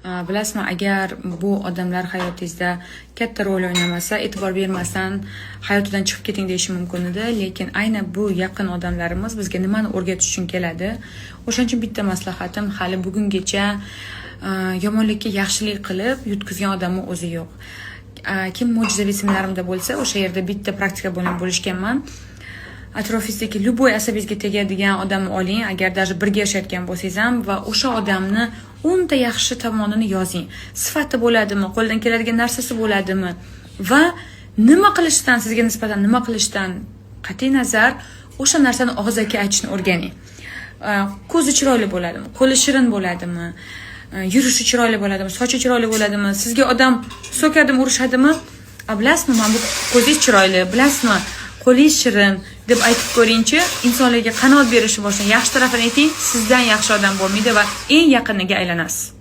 Bilasizmi, agar bu odamlar hayotingizda katta rol o'ynamasa, e'tibor bermasdan hayotidan chiqib keting deyishi mumkin edi, lekin aynan bu yaqin odamlarimiz bizga nimani o'rgatish uchun keladi. O'shaning uchun bitta maslahatim, hali bugungacha yomonlikka yaxshilik qilib yutkazgan odamning o'zi yo'q. Kim mo'jizaviy seminarimda bo'lsa, o'sha yerda bitta praktika bilan bo'lishganman. Atrofingizdagi любой asabingizga tegadigan odamni oling, agar даже birga yashayotgan bo'lsangiz ham, va o'sha odamni 10 ta yaxshi tomonini yozing. Sifati bo'ladimi, qo'ldan keladigan narsasi bo'ladimi va nima qilishdan, sizga nisbatan nima qilishdan qat'iy nazar o'sha narsani og'zaki aytishni o'rganing. Ko'zi chiroyli bo'ladimi, qo'li shirin bo'ladimi, yurishi chiroyli bo'ladimi, sochi chiroyli bo'ladimi, sizga odam so'kadimi, urishadimi? Bilasizmi, men bu ko'zingiz chiroyli, bilasizmi, qo'lingiz shirin deb aytib ko'ringchi, insonlarga qanot berishni boshlang. Yaxshi tarafini ayting, sizdan yaxshi odam bo'lmaydi va eng yaqiniga aylanasiz.